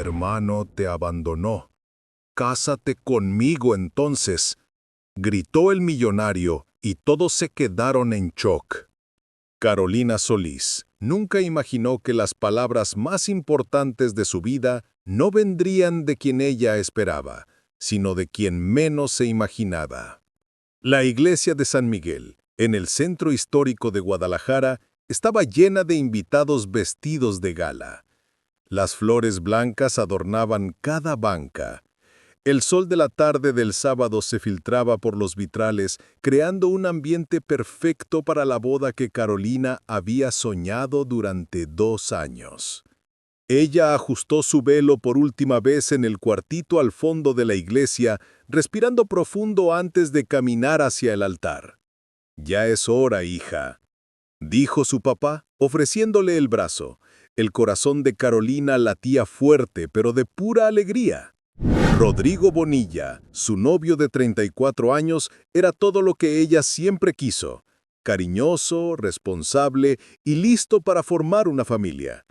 hermano te abandonó. Cásate conmigo entonces, gritó el millonario, y todos se quedaron en shock. Carolina Solís nunca imaginó que las palabras más importantes de su vida no vendrían de quien ella esperaba, sino de quien menos se imaginaba. La iglesia de San Miguel, en el centro histórico de Guadalajara, estaba llena de invitados vestidos de gala. Las flores blancas adornaban cada banca. El sol de la tarde del sábado se filtraba por los vitrales, creando un ambiente perfecto para la boda que Carolina había soñado durante 2 años. Ella ajustó su velo por última vez en el cuartito al fondo de la iglesia, respirando profundo antes de caminar hacia el altar. «Ya es hora, hija», dijo su papá, ofreciéndole el brazo. El corazón de Carolina latía fuerte, pero de pura alegría. Rodrigo Bonilla, su novio de 34 años, era todo lo que ella siempre quiso: cariñoso, responsable y listo para formar una familia.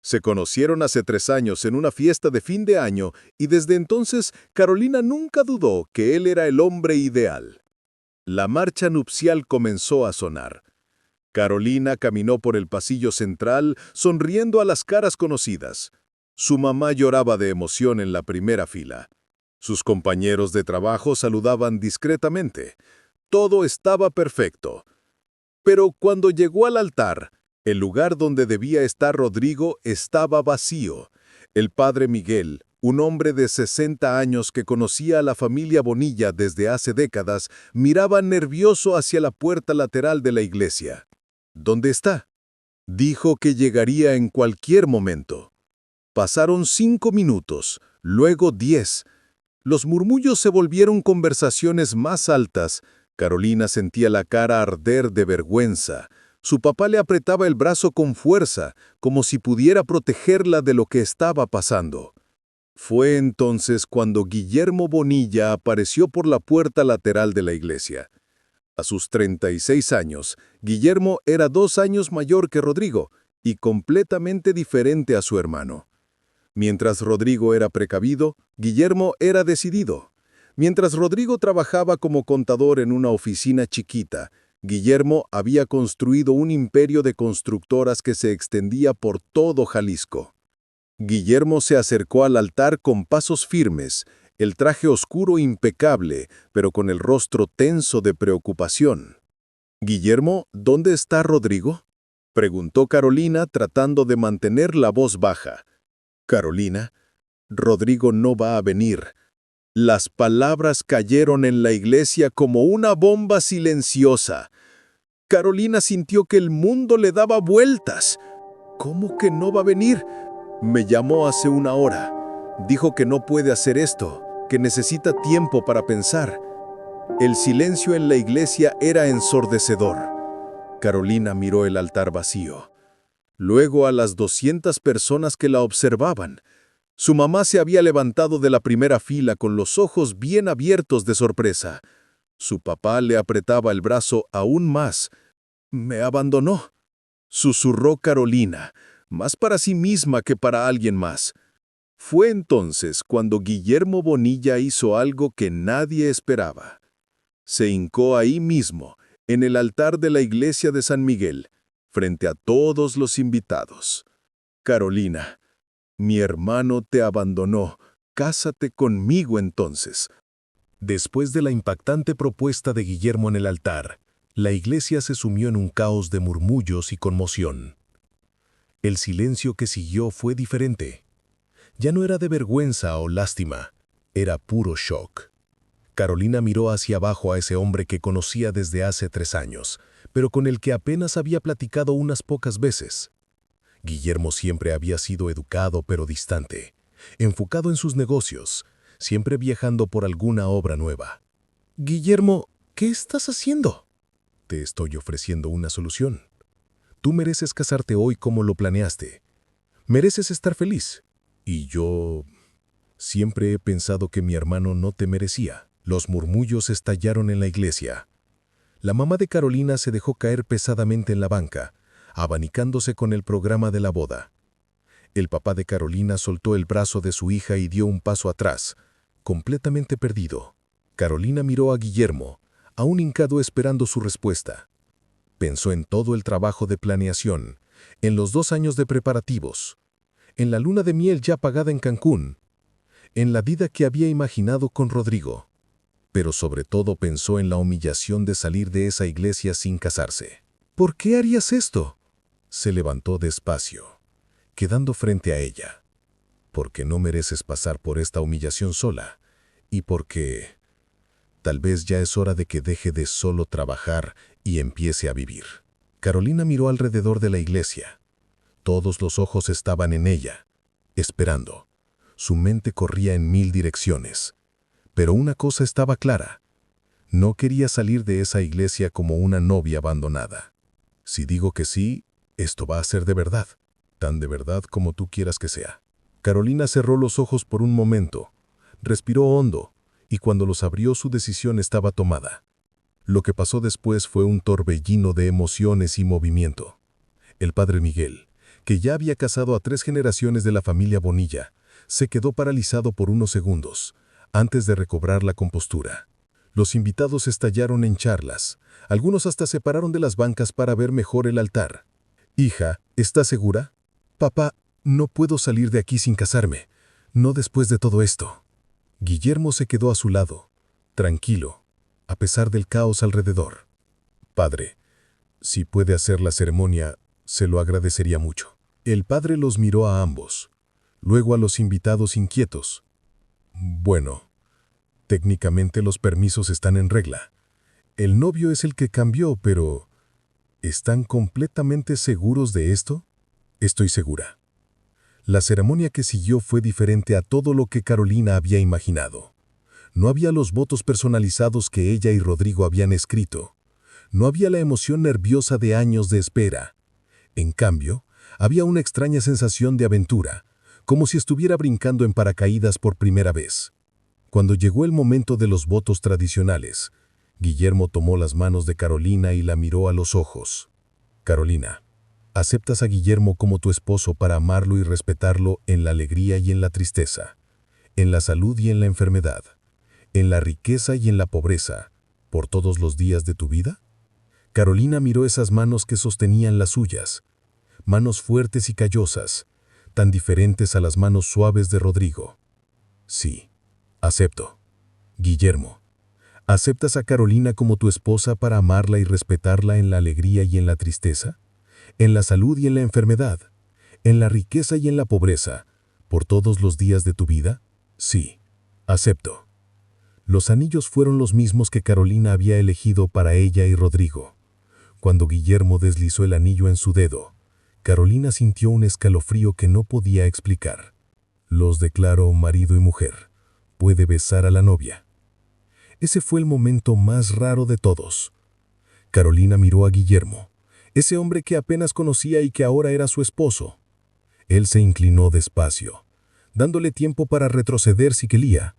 Se conocieron hace 3 años en una fiesta de fin de año y desde entonces Carolina nunca dudó que él era el hombre ideal. La marcha nupcial comenzó a sonar. Carolina caminó por el pasillo central, sonriendo a las caras conocidas. Su mamá lloraba de emoción en la primera fila. Sus compañeros de trabajo saludaban discretamente. Todo estaba perfecto. Pero cuando llegó al altar, el lugar donde debía estar Rodrigo estaba vacío. El padre Miguel, un hombre de 60 años que conocía a la familia Bonilla desde hace décadas, miraba nervioso hacia la puerta lateral de la iglesia. «¿Dónde está?», dijo que llegaría en cualquier momento. Pasaron 5 minutos, luego 10. Los murmullos se volvieron conversaciones más altas. Carolina sentía la cara arder de vergüenza. Su papá le apretaba el brazo con fuerza, como si pudiera protegerla de lo que estaba pasando. Fue entonces cuando Guillermo Bonilla apareció por la puerta lateral de la iglesia. A sus 36 años, Guillermo era 2 años mayor que Rodrigo y completamente diferente a su hermano. Mientras Rodrigo era precavido, Guillermo era decidido. Mientras Rodrigo trabajaba como contador en una oficina chiquita, Guillermo había construido un imperio de constructoras que se extendía por todo Jalisco. Guillermo se acercó al altar con pasos firmes, el traje oscuro impecable, pero con el rostro tenso de preocupación. «Guillermo, ¿dónde está Rodrigo?», preguntó Carolina, tratando de mantener la voz baja. «Carolina, Rodrigo no va a venir». Las palabras cayeron en la iglesia como una bomba silenciosa. Carolina sintió que el mundo le daba vueltas. «¿Cómo que no va a venir? Me llamó hace 1 hora. Dijo que no puede hacer esto, que necesita tiempo para pensar». El silencio en la iglesia era ensordecedor. Carolina miró el altar vacío. Luego a las 200 personas que la observaban. Su mamá se había levantado de la primera fila con los ojos bien abiertos de sorpresa. Su papá le apretaba el brazo aún más. «Me abandonó», susurró Carolina, más para sí misma que para alguien más. Fue entonces cuando Guillermo Bonilla hizo algo que nadie esperaba. Se hincó ahí mismo, en el altar de la iglesia de San Miguel, frente a todos los invitados. «Carolina, mi hermano te abandonó. Cásate conmigo entonces». Después de la impactante propuesta de Guillermo en el altar, la iglesia se sumió en un caos de murmullos y conmoción. El silencio que siguió fue diferente. Ya no era de vergüenza o lástima, era puro shock. Carolina miró hacia abajo a ese hombre que conocía desde hace 3 años, pero con el que apenas había platicado unas pocas veces. Guillermo siempre había sido educado pero distante, enfocado en sus negocios, siempre viajando por alguna obra nueva. «Guillermo, ¿qué estás haciendo?». «Te estoy ofreciendo una solución. Tú mereces casarte hoy como lo planeaste. Mereces estar feliz. Y yo siempre he pensado que mi hermano no te merecía». Los murmullos estallaron en la iglesia. La mamá de Carolina se dejó caer pesadamente en la banca, abanicándose con el programa de la boda. El papá de Carolina soltó el brazo de su hija y dio un paso atrás, completamente perdido. Carolina miró a Guillermo, aún hincado esperando su respuesta. Pensó en todo el trabajo de planeación, en los 2 años de preparativos, en la luna de miel ya pagada en Cancún, en la vida que había imaginado con Rodrigo. Pero sobre todo pensó en la humillación de salir de esa iglesia sin casarse. ¿Por qué harías esto? Se levantó despacio, quedando frente a ella. Porque no mereces pasar por esta humillación sola, y porque tal vez ya es hora de que deje de solo trabajar y empiece a vivir. Carolina miró alrededor de la iglesia. Todos los ojos estaban en ella, esperando. Su mente corría en 1000 direcciones. Pero una cosa estaba clara. No quería salir de esa iglesia como una novia abandonada. Si digo que sí, esto va a ser de verdad, tan de verdad como tú quieras que sea. Carolina cerró los ojos por un momento, respiró hondo, y cuando los abrió su decisión estaba tomada. Lo que pasó después fue un torbellino de emociones y movimiento. El padre Miguel, que ya había casado a 3 generaciones de la familia Bonilla, se quedó paralizado por unos segundos, antes de recobrar la compostura. Los invitados estallaron en charlas. Algunos hasta se pararon de las bancas para ver mejor el altar. «Hija, ¿estás segura?» «Papá, no puedo salir de aquí sin casarme. No después de todo esto». Guillermo se quedó a su lado, tranquilo, a pesar del caos alrededor. «Padre, si puede hacer la ceremonia, se lo agradecería mucho». El padre los miró a ambos, luego a los invitados inquietos. «Bueno, técnicamente los permisos están en regla. El novio es el que cambió, pero ¿están completamente seguros de esto?» «Estoy segura». La ceremonia que siguió fue diferente a todo lo que Carolina había imaginado. No había los votos personalizados que ella y Rodrigo habían escrito. No había la emoción nerviosa de años de espera. En cambio, había una extraña sensación de aventura, como si estuviera brincando en paracaídas por primera vez. Cuando llegó el momento de los votos tradicionales, Guillermo tomó las manos de Carolina y la miró a los ojos. «Carolina, aceptas a Guillermo como tu esposo para amarlo y respetarlo en la alegría y en la tristeza, en la salud y en la enfermedad, en la riqueza y en la pobreza, por todos los días de tu vida?» Carolina miró esas manos que sostenían las suyas, manos fuertes y callosas, tan diferentes a las manos suaves de Rodrigo. «Sí, acepto. Guillermo, ¿aceptas a Carolina como tu esposa para amarla y respetarla en la alegría y en la tristeza, en la salud y en la enfermedad, en la riqueza y en la pobreza, por todos los días de tu vida?» «Sí, acepto». Los anillos fueron los mismos que Carolina había elegido para ella y Rodrigo. Cuando Guillermo deslizó el anillo en su dedo, Carolina sintió un escalofrío que no podía explicar. «Los declaro marido y mujer. Puede besar a la novia». Ese fue el momento más raro de todos. Carolina miró a Guillermo, ese hombre que apenas conocía y que ahora era su esposo. Él se inclinó despacio, dándole tiempo para retroceder si quería.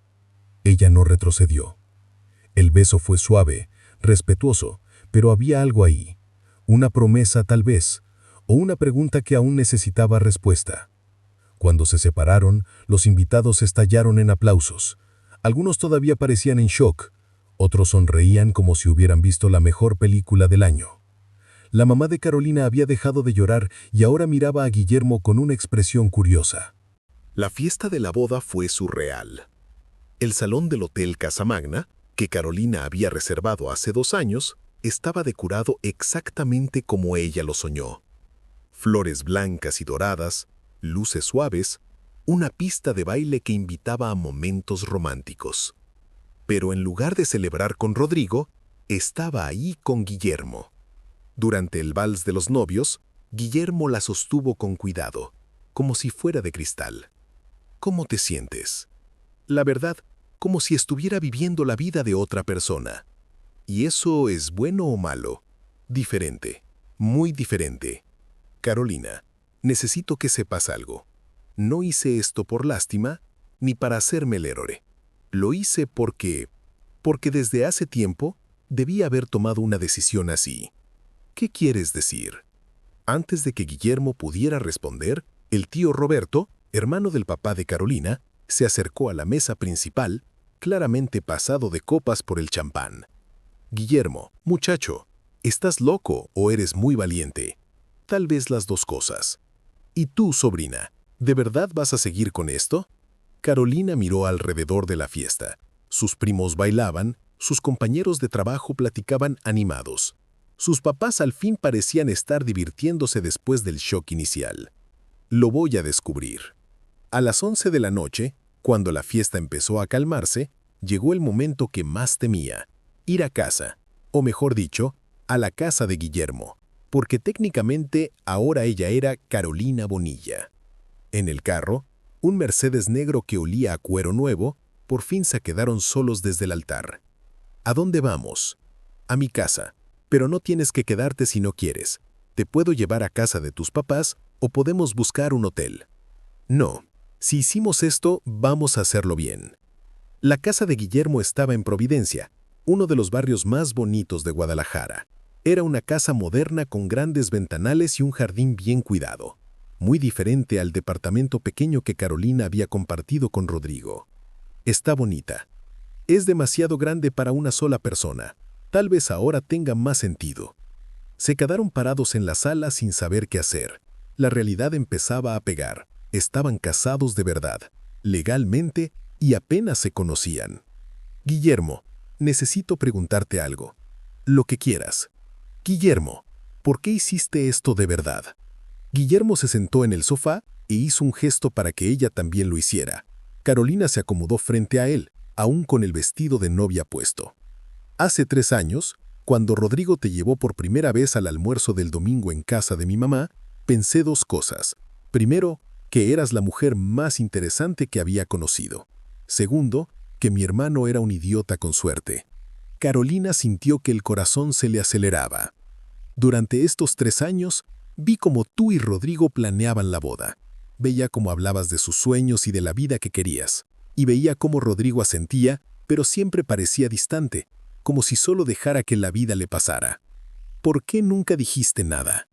Ella no retrocedió. El beso fue suave, respetuoso, pero había algo ahí. Una promesa tal vez, o una pregunta que aún necesitaba respuesta. Cuando se separaron, los invitados estallaron en aplausos. Algunos todavía parecían en shock, otros sonreían como si hubieran visto la mejor película del año. La mamá de Carolina había dejado de llorar y ahora miraba a Guillermo con una expresión curiosa. La fiesta de la boda fue surreal. El salón del Hotel Casamagna, que Carolina había reservado hace 2 años, estaba decorado exactamente como ella lo soñó. Flores blancas y doradas, luces suaves, una pista de baile que invitaba a momentos románticos. Pero en lugar de celebrar con Rodrigo, estaba ahí con Guillermo. Durante el vals de los novios, Guillermo la sostuvo con cuidado, como si fuera de cristal. «¿Cómo te sientes?» La verdad, como si estuviera viviendo la vida de otra persona. ¿Y eso es bueno o malo? Diferente, muy diferente. Carolina, necesito que sepas algo. No hice esto por lástima, ni para hacerme el héroe. Lo hice porque desde hace tiempo debí haber tomado una decisión así. ¿Qué quieres decir? Antes de que Guillermo pudiera responder, El tío Roberto, hermano del papá de Carolina, se acercó a la mesa principal, claramente pasado de copas por el champán. Guillermo, muchacho, ¿estás loco o eres muy valiente? Tal vez las dos cosas. ¿Y tú, sobrina, de verdad vas a seguir con esto? Carolina miró alrededor de la fiesta. Sus primos bailaban, sus compañeros de trabajo platicaban animados. Sus papás al fin parecían estar divirtiéndose después del shock inicial. Lo voy a descubrir. A las 11 de la noche, cuando la fiesta empezó a calmarse, llegó el momento que más temía: ir a casa, o mejor dicho, a la casa de Guillermo, porque técnicamente ahora ella era Carolina Bonilla. En el carro, un Mercedes negro que olía a cuero nuevo, por fin se quedaron solos desde el altar. ¿A dónde vamos? A mi casa, pero no tienes que quedarte si no quieres. Te puedo llevar a casa de tus papás o podemos buscar un hotel. No, si hicimos esto, vamos a hacerlo bien. La casa de Guillermo estaba en Providencia, uno de los barrios más bonitos de Guadalajara. Era una casa moderna con grandes ventanales y un jardín bien cuidado, muy diferente al departamento pequeño que Carolina había compartido con Rodrigo. Está bonita. Es demasiado grande para una sola persona. Tal vez ahora tenga más sentido. Se quedaron parados en la sala sin saber qué hacer. La realidad empezaba a pegar. Estaban casados de verdad, legalmente, y apenas se conocían. Guillermo, necesito preguntarte algo. Lo que quieras. Guillermo, ¿por qué hiciste esto de verdad? Guillermo se sentó en el sofá e hizo un gesto para que ella también lo hiciera. Carolina se acomodó frente a él, aún con el vestido de novia puesto. Hace 3 años, cuando Rodrigo te llevó por primera vez al almuerzo del domingo en casa de mi mamá, pensé 2 cosas. Primero, que eras la mujer más interesante que había conocido. Segundo, que mi hermano era un idiota con suerte. Carolina sintió que el corazón se le aceleraba. Durante estos 3 años, vi cómo tú y Rodrigo planeaban la boda. Veía cómo hablabas de sus sueños y de la vida que querías. Y veía cómo Rodrigo asentía, pero siempre parecía distante, como si solo dejara que la vida le pasara. ¿Por qué nunca dijiste nada?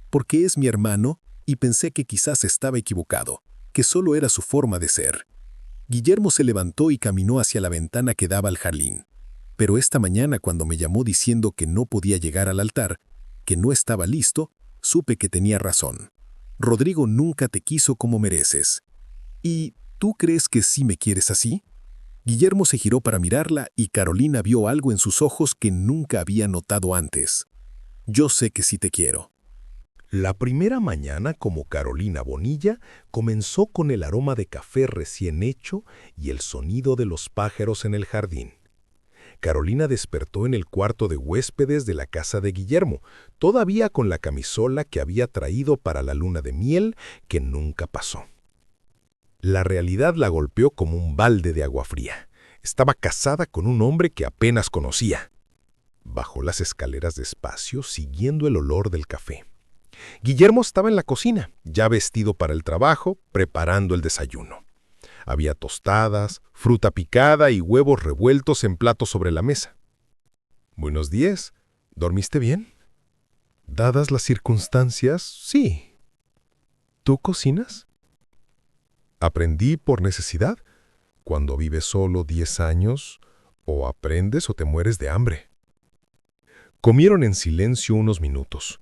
Porque es mi hermano y pensé que quizás estaba equivocado, que solo era su forma de ser. Guillermo se levantó y caminó hacia la ventana que daba al jardín. Pero esta mañana, cuando me llamó diciendo que no podía llegar al altar, que no estaba listo, supe que tenía razón. Rodrigo nunca te quiso como mereces. ¿Y tú crees que sí me quieres así? Guillermo se giró para mirarla y Carolina vio algo en sus ojos que nunca había notado antes. Yo sé que sí te quiero. La primera mañana como Carolina Bonilla comenzó con el aroma de café recién hecho y el sonido de los pájaros en el jardín. Carolina despertó en el cuarto de huéspedes de la casa de Guillermo, todavía con la camisola que había traído para la luna de miel que nunca pasó. La realidad la golpeó como un balde de agua fría. Estaba casada con un hombre que apenas conocía. Bajó las escaleras despacio, siguiendo el olor del café. Guillermo estaba en la cocina, ya vestido para el trabajo, preparando el desayuno. Había tostadas, fruta picada y huevos revueltos en platos sobre la mesa. «Buenos días. ¿Dormiste bien?» «Dadas las circunstancias, sí». «¿Tú cocinas?» «Aprendí por necesidad. Cuando vives solo 10 años, o aprendes o te mueres de hambre». Comieron en silencio unos minutos.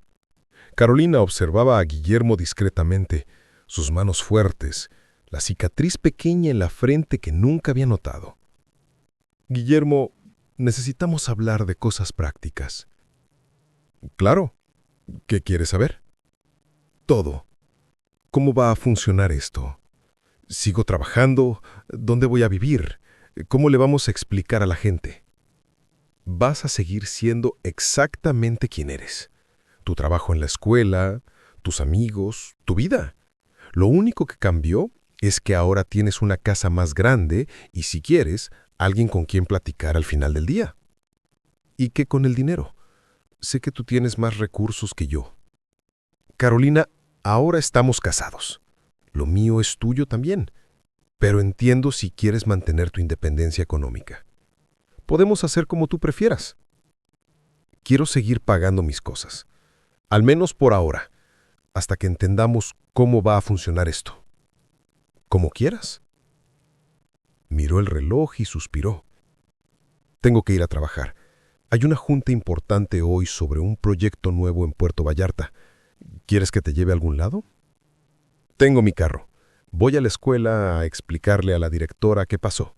Carolina observaba a Guillermo discretamente, sus manos fuertes, la cicatriz pequeña en la frente que nunca había notado. «Guillermo, necesitamos hablar de cosas prácticas». «Claro. ¿Qué quieres saber?» «Todo. ¿Cómo va a funcionar esto? ¿Sigo trabajando? ¿Dónde voy a vivir? ¿Cómo le vamos a explicar a la gente?» «Vas a seguir siendo exactamente quien eres. Tu trabajo en la escuela, tus amigos, tu vida. Lo único que cambió es que ahora tienes una casa más grande y, si quieres, alguien con quien platicar al final del día. ¿Y qué con el dinero? Sé que tú tienes más recursos que yo. Carolina, ahora estamos casados. Lo mío es tuyo también, pero entiendo si quieres mantener tu independencia económica. Podemos hacer como tú prefieras. Quiero seguir pagando mis cosas. Al menos por ahora. hasta que entendamos cómo va a funcionar esto. Como quieras. Miró el reloj y suspiró. Tengo que ir a trabajar. Hay una junta importante hoy sobre un proyecto nuevo en Puerto Vallarta. ¿Quieres que te lleve a algún lado? Tengo mi carro. Voy a la escuela a explicarle a la directora qué pasó.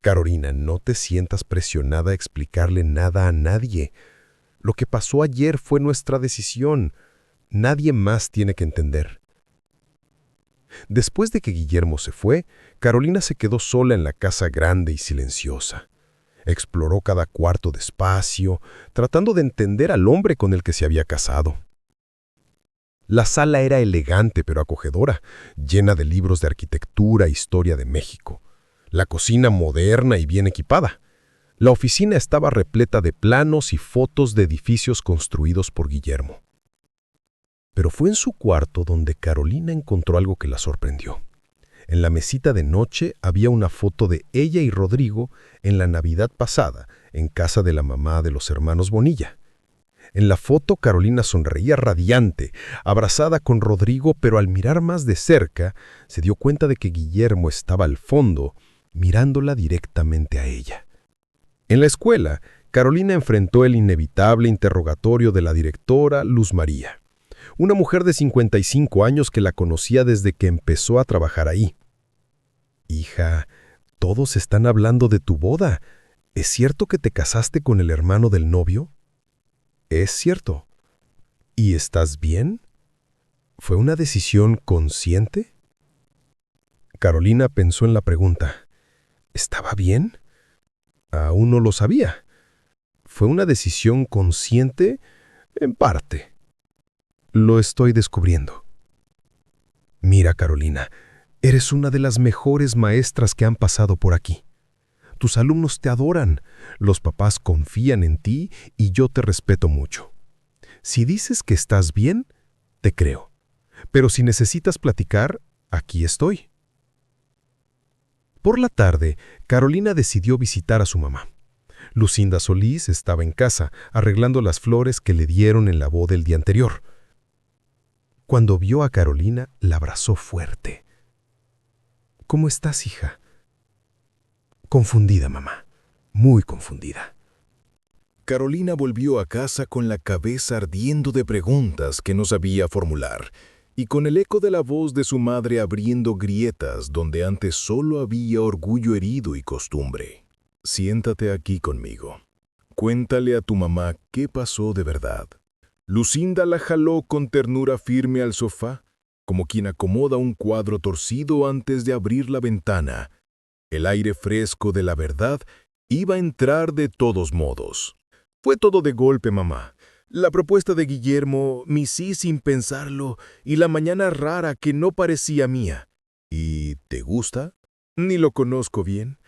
Carolina, no te sientas presionada a explicarle nada a nadie. Lo que pasó ayer fue nuestra decisión. Nadie más tiene que entender. Después de que Guillermo se fue, Carolina se quedó sola en la casa grande y silenciosa. Exploró cada cuarto despacio, tratando de entender al hombre con el que se había casado. La sala era elegante pero acogedora, llena de libros de arquitectura e historia de México. La cocina moderna y bien equipada. La oficina estaba repleta de planos y fotos de edificios construidos por Guillermo. Pero fue en su cuarto donde Carolina encontró algo que la sorprendió. En la mesita de noche había una foto de ella y Rodrigo en la Navidad pasada, en casa de la mamá de los hermanos Bonilla. En la foto Carolina sonreía radiante, abrazada con Rodrigo, pero al mirar más de cerca, se dio cuenta de que Guillermo estaba al fondo, mirándola directamente a ella. En la escuela, Carolina enfrentó el inevitable interrogatorio de la directora Luz María, una mujer de 55 años que la conocía desde que empezó a trabajar ahí. Hija, todos están hablando de tu boda. ¿Es cierto que te casaste con el hermano del novio? Es cierto. ¿Y estás bien? ¿Fue una decisión consciente? Carolina pensó en la pregunta. ¿Estaba bien? Aún no lo sabía. ¿Fue una decisión consciente? En parte. Lo estoy descubriendo. Mira, Carolina, eres una de las mejores maestras que han pasado por aquí. Tus alumnos te adoran, los papás confían en ti y yo te respeto mucho. Si dices que estás bien, te creo. Pero si necesitas platicar, aquí estoy. Por la tarde, Carolina decidió visitar a su mamá. Lucinda Solís estaba en casa, arreglando las flores que le dieron en la boda el día anterior. Cuando vio a Carolina, la abrazó fuerte. ¿Cómo estás, hija? Confundida, mamá. Muy confundida. Carolina volvió a casa con la cabeza ardiendo de preguntas que no sabía formular, y con el eco de la voz de su madre abriendo grietas donde antes solo había orgullo herido y costumbre. Siéntate aquí conmigo. Cuéntale a tu mamá qué pasó de verdad. Lucinda la jaló con ternura firme al sofá, como quien acomoda un cuadro torcido antes de abrir la ventana. El aire fresco de la verdad iba a entrar de todos modos. Fue todo de golpe, mamá. La propuesta de Guillermo, mi sí sin pensarlo, y la mañana rara que no parecía mía. ¿Y te gusta? Ni lo conozco bien.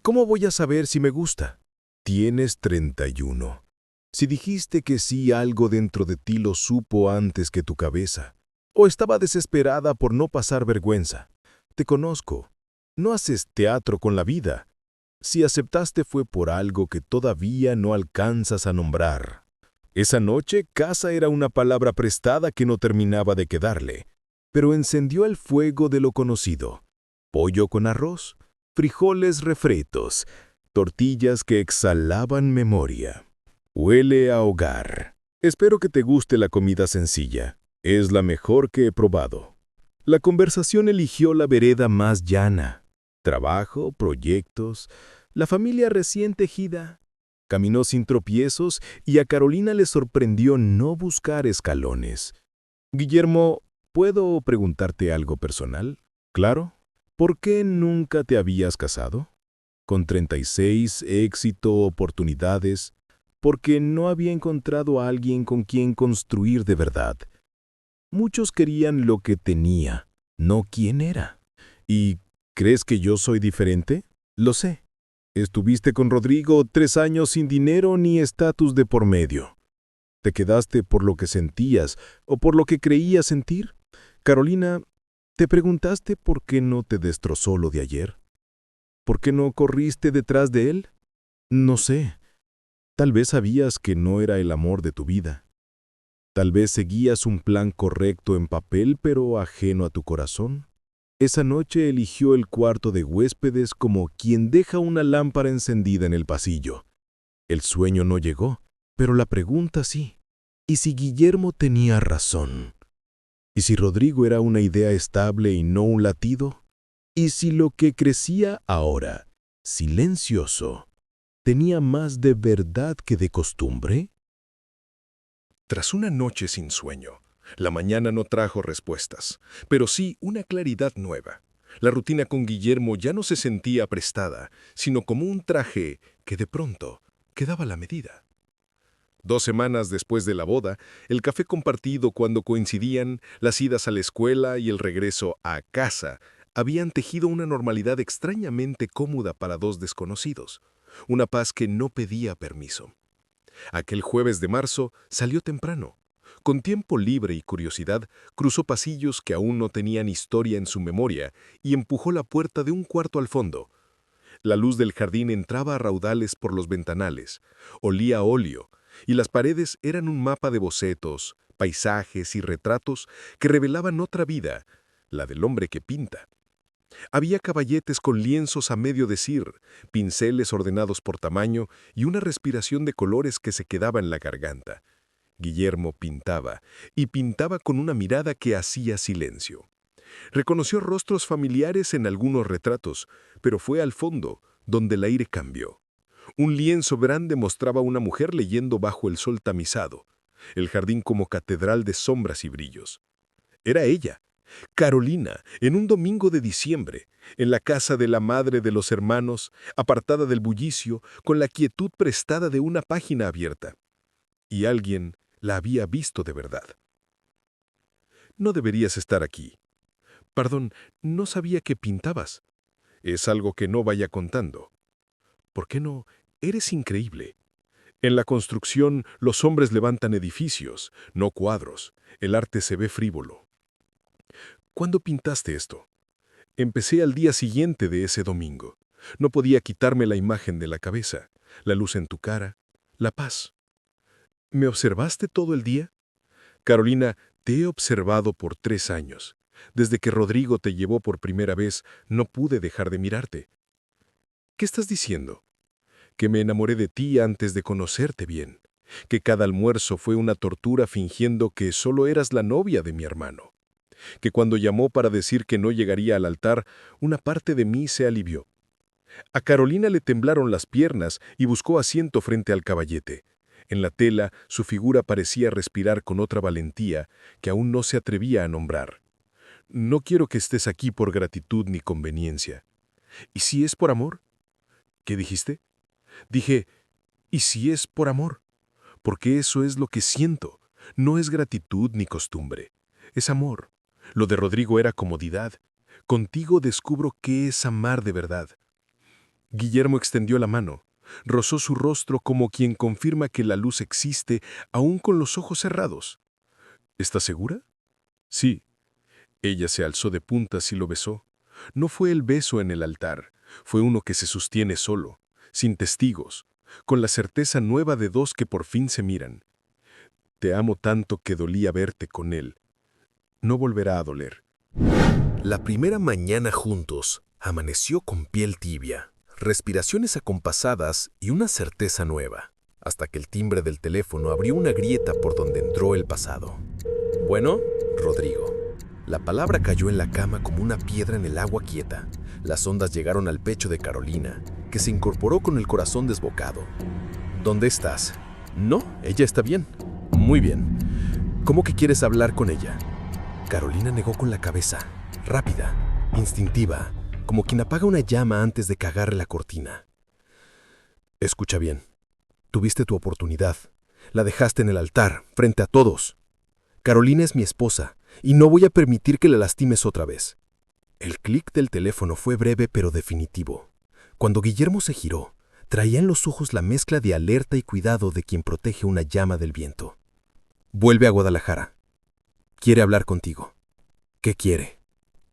¿Cómo voy a saber si me gusta? Tienes 31. Si dijiste que sí, algo dentro de ti lo supo antes que tu cabeza. O estaba desesperada por no pasar vergüenza. Te conozco. No haces teatro con la vida. Si aceptaste fue por algo que todavía no alcanzas a nombrar. Esa noche, casa era una palabra prestada que no terminaba de quedarle, pero encendió el fuego de lo conocido. Pollo con arroz, frijoles refritos, tortillas que exhalaban memoria. Huele a hogar. Espero que te guste la comida sencilla. Es la mejor que he probado. La conversación eligió la vereda más llana. Trabajo, proyectos, la familia recién tejida. Caminó sin tropiezos y a Carolina le sorprendió no buscar escalones. Guillermo, ¿puedo preguntarte algo personal? Claro. ¿Por qué nunca te habías casado? Con 36, éxito, oportunidades, porque no había encontrado a alguien con quien construir de verdad. Muchos querían lo que tenía, no quién era. ¿Y crees que yo soy diferente? Lo sé. Estuviste con Rodrigo 3 años sin dinero ni estatus de por medio. ¿Te quedaste por lo que sentías o por lo que creías sentir? Carolina, ¿te preguntaste por qué no te destrozó lo de ayer? ¿Por qué no corriste detrás de él? No sé. Tal vez sabías que no era el amor de tu vida. Tal vez seguías un plan correcto en papel, pero ajeno a tu corazón. Esa noche eligió el cuarto de huéspedes como quien deja una lámpara encendida en el pasillo. El sueño no llegó, pero la pregunta sí. ¿Y si Guillermo tenía razón? ¿Y si Rodrigo era una idea estable y no un latido? ¿Y si lo que crecía ahora, silencioso, tenía más de verdad que de costumbre? Tras una noche sin sueño, la mañana no trajo respuestas, pero sí una claridad nueva. La rutina con Guillermo ya no se sentía prestada, sino como un traje que de pronto quedaba a la medida. 2 semanas después de la boda, el café compartido cuando coincidían, las idas a la escuela y el regreso a casa, habían tejido una normalidad extrañamente cómoda para 2 desconocidos, una paz que no pedía permiso. Aquel jueves de marzo salió temprano. Con tiempo libre y curiosidad, cruzó pasillos que aún no tenían historia en su memoria y empujó la puerta de un cuarto al fondo. La luz del jardín entraba a raudales por los ventanales, olía a óleo, y las paredes eran un mapa de bocetos, paisajes y retratos que revelaban otra vida, la del hombre que pinta. Había caballetes con lienzos a medio decir, pinceles ordenados por tamaño y una respiración de colores que se quedaba en la garganta. Guillermo pintaba, y pintaba con una mirada que hacía silencio. Reconoció rostros familiares en algunos retratos, pero fue al fondo, donde el aire cambió. Un lienzo grande mostraba a una mujer leyendo bajo el sol tamizado, el jardín como catedral de sombras y brillos. Era ella, Carolina, en un domingo de diciembre, en la casa de la madre de los hermanos, apartada del bullicio, con la quietud prestada de una página abierta. Y alguien la había visto de verdad. No deberías estar aquí. Perdón, no sabía que pintabas. Es algo que no vaya contando. ¿Por qué no? Eres increíble. En la construcción, los hombres levantan edificios, no cuadros. El arte se ve frívolo. ¿Cuándo pintaste esto? Empecé al día siguiente de ese domingo. No podía quitarme la imagen de la cabeza, la luz en tu cara, la paz. ¿Me observaste todo el día? Carolina, te he observado por 3 años. Desde que Rodrigo te llevó por primera vez, no pude dejar de mirarte. ¿Qué estás diciendo? Que me enamoré de ti antes de conocerte bien, que cada almuerzo fue una tortura fingiendo que solo eras la novia de mi hermano, que cuando llamó para decir que no llegaría al altar, una parte de mí se alivió. A Carolina le temblaron las piernas y buscó asiento frente al caballete. En la tela, su figura parecía respirar con otra valentía que aún no se atrevía a nombrar. No quiero que estés aquí por gratitud ni conveniencia. ¿Y si es por amor? ¿Qué dijiste? Dije, ¿y si es por amor? Porque eso es lo que siento. No es gratitud ni costumbre. Es amor. Lo de Rodrigo era comodidad. Contigo descubro qué es amar de verdad. Guillermo extendió la mano. Rozó su rostro como quien confirma que la luz existe aún con los ojos cerrados. ¿Estás segura? Sí. Ella se alzó de puntas y lo besó. No fue el beso en el altar, fue uno que se sostiene solo, sin testigos, con la certeza nueva de 2 que por fin se miran. Te amo tanto que dolía verte con él. No volverá a doler. La primera mañana juntos amaneció con piel tibia, respiraciones acompasadas y una certeza nueva, hasta que el timbre del teléfono abrió una grieta por donde entró el pasado. Bueno, Rodrigo. La palabra cayó en la cama como una piedra en el agua quieta. Las ondas llegaron al pecho de Carolina, que se incorporó con el corazón desbocado. ¿Dónde estás? No, ella está bien. Muy bien. ¿Cómo que quieres hablar con ella? Carolina negó con la cabeza, rápida, instintiva, como quien apaga una llama antes de que agarre la cortina. Escucha bien. Tuviste tu oportunidad. La dejaste en el altar, frente a todos. Carolina es mi esposa, y no voy a permitir que la lastimes otra vez. El clic del teléfono fue breve pero definitivo. Cuando Guillermo se giró, traía en los ojos la mezcla de alerta y cuidado de quien protege una llama del viento. Vuelve a Guadalajara. Quiere hablar contigo. ¿Qué quiere?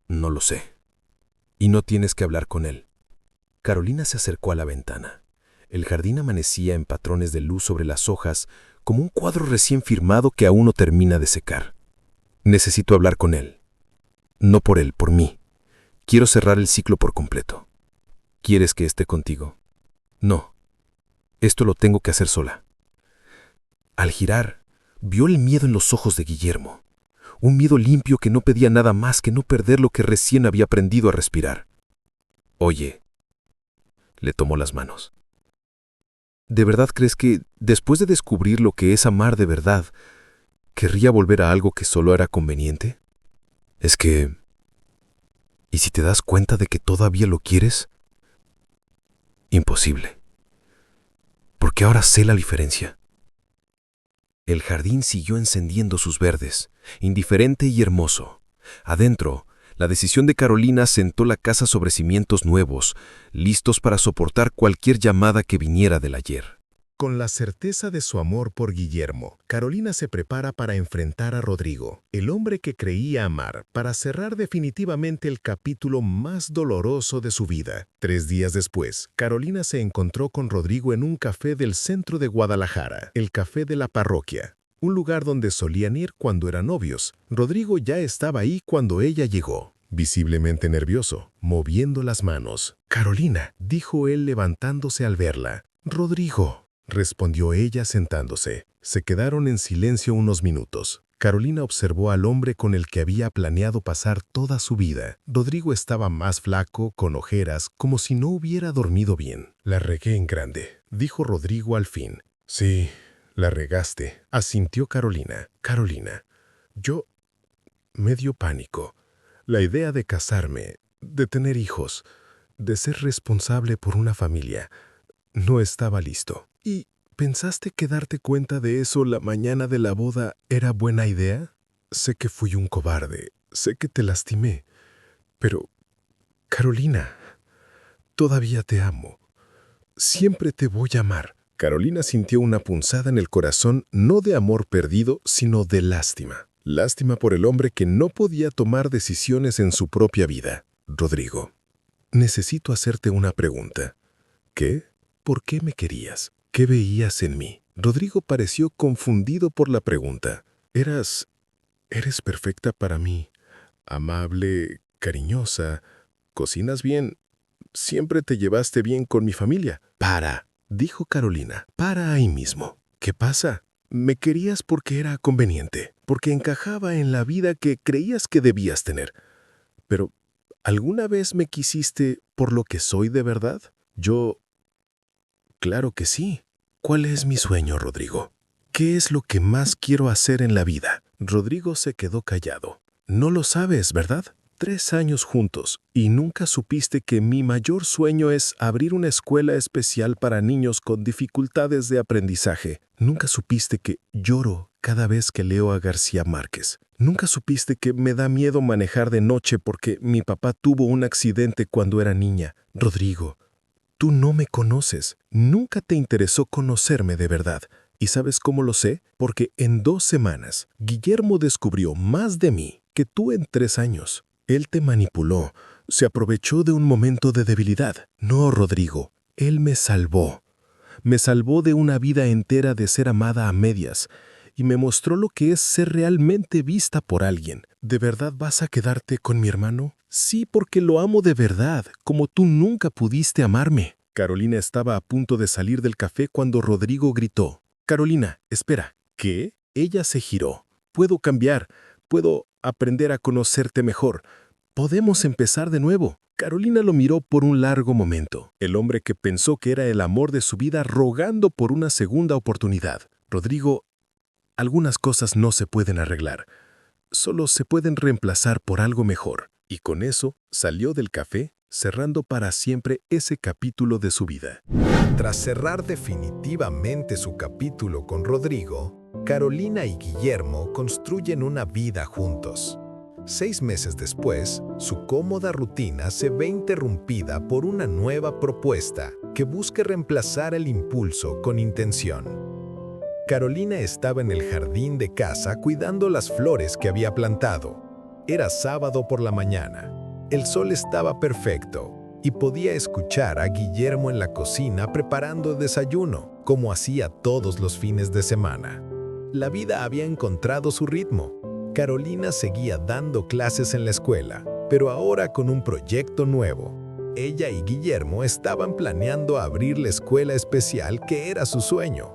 No lo sé. Y no tienes que hablar con él. Carolina se acercó a la ventana. El jardín amanecía en patrones de luz sobre las hojas, como un cuadro recién firmado que aún no termina de secar. Necesito hablar con él. No por él, por mí. Quiero cerrar el ciclo por completo. ¿Quieres que esté contigo? No. Esto lo tengo que hacer sola. Al girar, vio el miedo en los ojos de Guillermo. Un miedo limpio que no pedía nada más que no perder lo que recién había aprendido a respirar. Oye, le tomó las manos. ¿De verdad crees que, después de descubrir lo que es amar de verdad, querría volver a algo que solo era conveniente? Es que... ¿y si te das cuenta de que todavía lo quieres? Imposible. Porque ahora sé la diferencia. El jardín siguió encendiendo sus verdes, indiferente y hermoso. Adentro, la decisión de Carolina sentó la casa sobre cimientos nuevos, listos para soportar cualquier llamada que viniera del ayer. Con la certeza de su amor por Guillermo, Carolina se prepara para enfrentar a Rodrigo, el hombre que creía amar, para cerrar definitivamente el capítulo más doloroso de su vida. 3 días después, Carolina se encontró con Rodrigo en un café del centro de Guadalajara, el Café de la Parroquia, un lugar donde solían ir cuando eran novios. Rodrigo ya estaba ahí cuando ella llegó, visiblemente nervioso, moviendo las manos. «Carolina», dijo él levantándose al verla. «Rodrigo», respondió ella sentándose. Se quedaron en silencio unos minutos. Carolina observó al hombre con el que había planeado pasar toda su vida. Rodrigo estaba más flaco, con ojeras, como si no hubiera dormido bien. «La regué en grande», dijo Rodrigo al fin. «Sí, la regaste», asintió Carolina. «Carolina, yo me dio pánico. La idea de casarme, de tener hijos, de ser responsable por una familia, no estaba listo. ¿Y pensaste que darte cuenta de eso la mañana de la boda era buena idea? Sé que fui un cobarde, sé que te lastimé, pero, Carolina, todavía te amo. Siempre te voy a amar». Carolina sintió una punzada en el corazón, no de amor perdido, sino de lástima. Lástima por el hombre que no podía tomar decisiones en su propia vida. «Rodrigo, necesito hacerte una pregunta». «¿Qué? ¿Por qué me querías? ¿Qué veías en mí?» Rodrigo pareció confundido por la pregunta. Eres perfecta para mí. Amable, cariñosa, cocinas bien. Siempre te llevaste bien con mi familia». «Para», dijo Carolina, «para ahí mismo». «¿Qué pasa? Me querías porque era conveniente, porque encajaba en la vida que creías que debías tener. Pero, ¿alguna vez me quisiste por lo que soy de verdad? Yo... claro que sí. ¿Cuál es mi sueño, Rodrigo? ¿Qué es lo que más quiero hacer en la vida?» Rodrigo se quedó callado. «No lo sabes, ¿verdad? 3 años juntos y nunca supiste que mi mayor sueño es abrir una escuela especial para niños con dificultades de aprendizaje. Nunca supiste que lloro cada vez que leo a García Márquez. Nunca supiste que me da miedo manejar de noche porque mi papá tuvo un accidente cuando era niña. Rodrigo, tú no me conoces. Nunca te interesó conocerme de verdad. ¿Y sabes cómo lo sé? Porque en 2 semanas, Guillermo descubrió más de mí que tú en 3 años. Él te manipuló, se aprovechó de un momento de debilidad. No, Rodrigo, él me salvó. Me salvó de una vida entera de ser amada a medias y me mostró lo que es ser realmente vista por alguien. ¿De verdad vas a quedarte con mi hermano? Sí, porque lo amo de verdad, como tú nunca pudiste amarme». Carolina estaba a punto de salir del café cuando Rodrigo gritó. «Carolina, espera». ¿Qué? Ella se giró. «Puedo cambiar, puedo aprender a conocerte mejor. Podemos empezar de nuevo». Carolina lo miró por un largo momento. El hombre que pensó que era el amor de su vida rogando por una segunda oportunidad. «Rodrigo, algunas cosas no se pueden arreglar. Solo se pueden reemplazar por algo mejor». Y con eso salió del café, cerrando para siempre ese capítulo de su vida. Tras cerrar definitivamente su capítulo con Rodrigo, Carolina y Guillermo construyen una vida juntos. 6 meses después, su cómoda rutina se ve interrumpida por una nueva propuesta que busca reemplazar el impulso con intención. Carolina estaba en el jardín de casa cuidando las flores que había plantado. Era sábado por la mañana. El sol estaba perfecto y podía escuchar a Guillermo en la cocina preparando el desayuno. como hacía todos los fines de semana. La vida había encontrado su ritmo. Carolina seguía dando clases en la escuela, pero ahora con un proyecto nuevo. Ella y Guillermo estaban planeando abrir la escuela especial que era su sueño.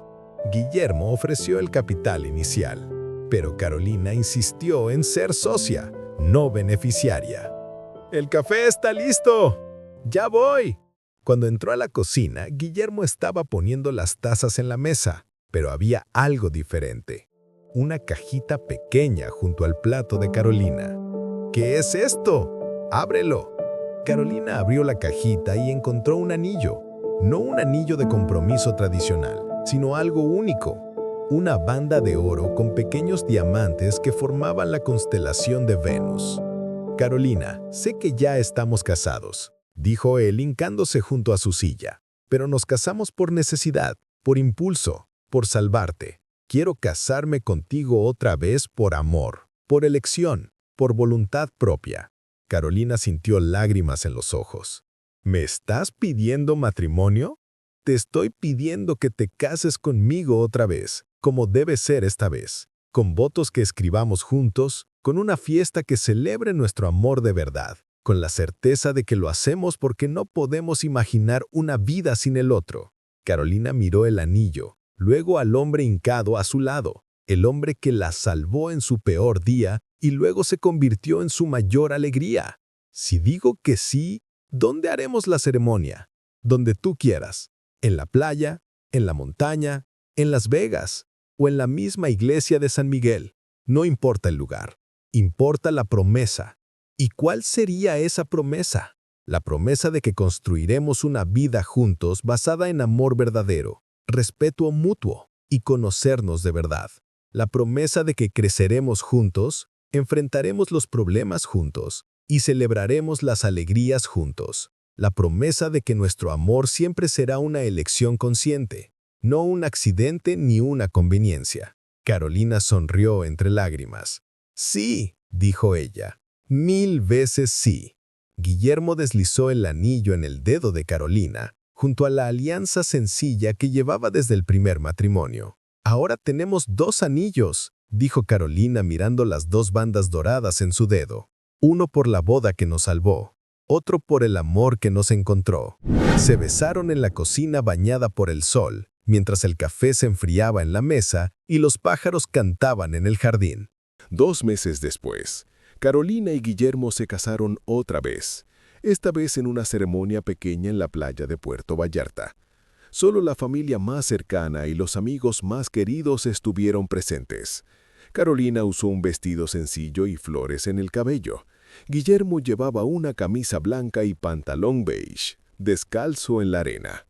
Guillermo ofreció el capital inicial, pero Carolina insistió en ser socia, no beneficiaria. «¡El café está listo! ¡Ya voy!». Cuando entró a la cocina, Guillermo estaba poniendo las tazas en la mesa, pero había algo diferente. Una cajita pequeña junto al plato de Carolina. «¿Qué es esto? ¡Ábrelo!». Carolina abrió la cajita y encontró un anillo. No un anillo de compromiso tradicional, sino algo único. Una banda de oro con pequeños diamantes que formaban la constelación de Venus. «Carolina, sé que ya estamos casados», dijo él hincándose junto a su silla. «Pero nos casamos por necesidad, por impulso, por salvarte. Quiero casarme contigo otra vez por amor, por elección, por voluntad propia». Carolina sintió lágrimas en los ojos. «¿Me estás pidiendo matrimonio? Te estoy pidiendo que te cases conmigo otra vez, como debe ser esta vez, con votos que escribamos juntos, con una fiesta que celebre nuestro amor de verdad, con la certeza de que lo hacemos porque no podemos imaginar una vida sin el otro». Carolina miró el anillo, luego al hombre hincado a su lado, el hombre que la salvó en su peor día y luego se convirtió en su mayor alegría. «Si digo que sí, ¿dónde haremos la ceremonia?». «Donde tú quieras. En la playa, en la montaña, en Las Vegas o en la misma iglesia de San Miguel. No importa el lugar. Importa la promesa». ¿Y cuál sería esa promesa? La promesa de que construiremos una vida juntos basada en amor verdadero, respeto mutuo y conocernos de verdad. La promesa de que creceremos juntos, enfrentaremos los problemas juntos y celebraremos las alegrías juntos. La promesa de que nuestro amor siempre será una elección consciente, no un accidente ni una conveniencia. Carolina sonrió entre lágrimas. «Sí», dijo ella, «1000 veces sí». Guillermo deslizó el anillo en el dedo de Carolina, junto a la alianza sencilla que llevaba desde el primer matrimonio. «Ahora tenemos 2 anillos», dijo Carolina mirando las 2 bandas doradas en su dedo. «Uno por la boda que nos salvó, otro por el amor que nos encontró». Se besaron en la cocina bañada por el sol, mientras el café se enfriaba en la mesa y los pájaros cantaban en el jardín. 2 meses después, Carolina y Guillermo se casaron otra vez, esta vez en una ceremonia pequeña en la playa de Puerto Vallarta. Solo la familia más cercana y los amigos más queridos estuvieron presentes. Carolina usó un vestido sencillo y flores en el cabello. Guillermo llevaba una camisa blanca y pantalón beige, descalzo en la arena.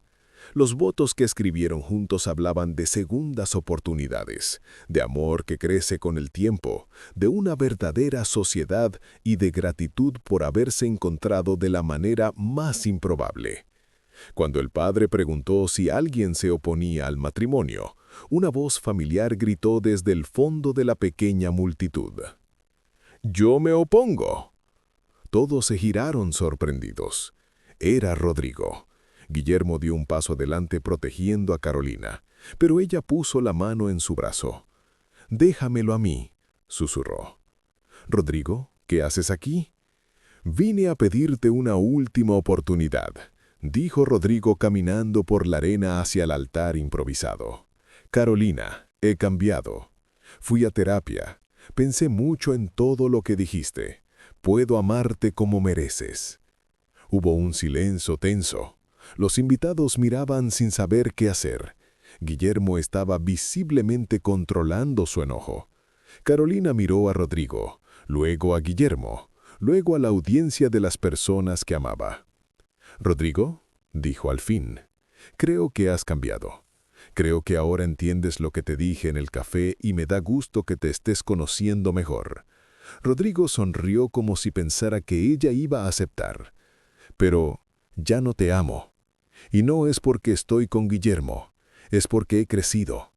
Los votos que escribieron juntos hablaban de segundas oportunidades, de amor que crece con el tiempo, de una verdadera sociedad y de gratitud por haberse encontrado de la manera más improbable. Cuando el padre preguntó si alguien se oponía al matrimonio, una voz familiar gritó desde el fondo de la pequeña multitud: «¡Yo me opongo!». Todos se giraron sorprendidos. Era Rodrigo. Guillermo dio un paso adelante protegiendo a Carolina, pero ella puso la mano en su brazo. «Déjamelo a mí», susurró. «Rodrigo, ¿qué haces aquí?». «Vine a pedirte una última oportunidad», dijo Rodrigo caminando por la arena hacia el altar improvisado. «Carolina, he cambiado. Fui a terapia. Pensé mucho en todo lo que dijiste. Puedo amarte como mereces». Hubo un silencio tenso. Los invitados miraban sin saber qué hacer. Guillermo estaba visiblemente controlando su enojo. Carolina miró a Rodrigo, luego a Guillermo, luego a la audiencia de las personas que amaba. «Rodrigo», dijo al fin, «creo que has cambiado. Creo que ahora entiendes lo que te dije en el café y me da gusto que te estés conociendo mejor». Rodrigo sonrió como si pensara que ella iba a aceptar. «Pero ya no te amo. Y no es porque estoy con Guillermo, es porque he crecido.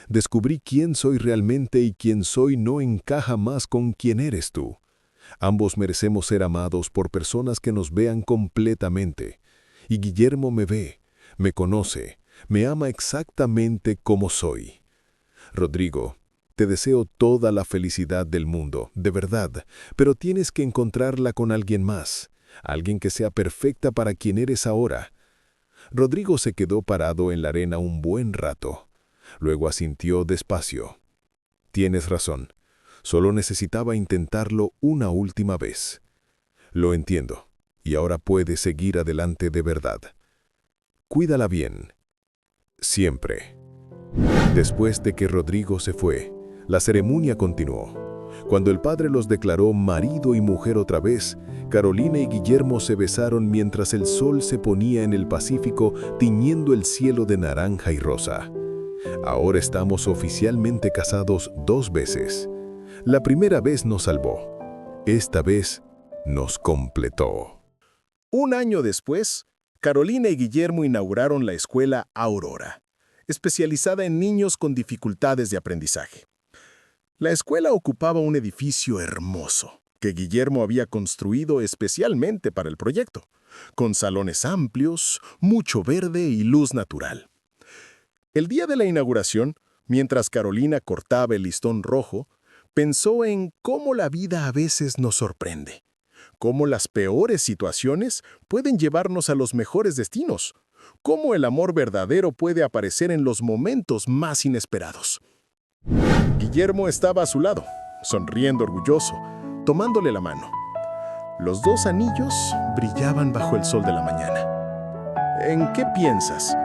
Descubrí quién soy realmente y quién soy no encaja más con quién eres tú. Ambos merecemos ser amados por personas que nos vean completamente. Y Guillermo me ve, me conoce, Me ama exactamente como soy. Rodrigo, te deseo toda la felicidad del mundo, de verdad, pero tienes que encontrarla con alguien más, alguien que sea perfecta para quien eres ahora. Rodrigo se quedó parado en la arena un buen rato. Luego asintió despacio. Tienes razón. Solo necesitaba intentarlo una última vez. Lo entiendo, y ahora puedes seguir adelante de verdad. Cuídala bien. Siempre. Después de que Rodrigo se fue, la ceremonia continuó. Cuando el padre los declaró marido y mujer otra vez, Carolina y Guillermo se besaron mientras el sol se ponía en el Pacífico, tiñendo el cielo de naranja y rosa. Ahora estamos oficialmente casados 2 veces. La primera vez nos salvó. Esta vez nos completó. Un año después, Carolina y Guillermo inauguraron la escuela Aurora, especializada en niños con dificultades de aprendizaje. La escuela ocupaba un edificio hermoso que Guillermo había construido especialmente para el proyecto, con salones amplios, mucho verde y luz natural. El día de la inauguración, mientras Carolina cortaba el listón rojo, pensó en cómo la vida a veces nos sorprende, cómo las peores situaciones pueden llevarnos a los mejores destinos, cómo el amor verdadero puede aparecer en los momentos más inesperados. Guillermo estaba a su lado, sonriendo orgulloso, tomándole la mano. Los 2 anillos brillaban bajo el sol de la mañana. ¿En qué piensas?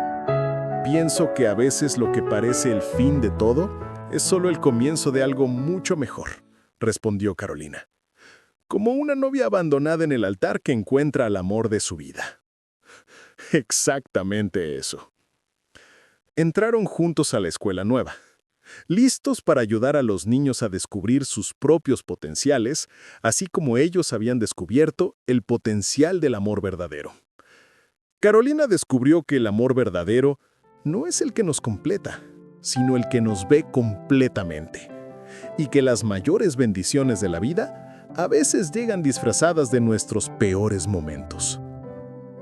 Pienso que a veces lo que parece el fin de todo es solo el comienzo de algo mucho mejor, respondió Carolina. Como una novia abandonada en el altar que encuentra al amor de su vida. Exactamente eso. Entraron juntos a la escuela nueva, listos para ayudar a los niños a descubrir sus propios potenciales, así como ellos habían descubierto el potencial del amor verdadero. Carolina descubrió que el amor verdadero no es el que nos completa, sino el que nos ve completamente, y que las mayores bendiciones de la vida a veces llegan disfrazadas de nuestros peores momentos.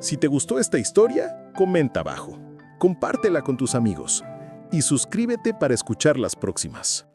Si te gustó esta historia, comenta abajo, compártela con tus amigos y suscríbete para escuchar las próximas.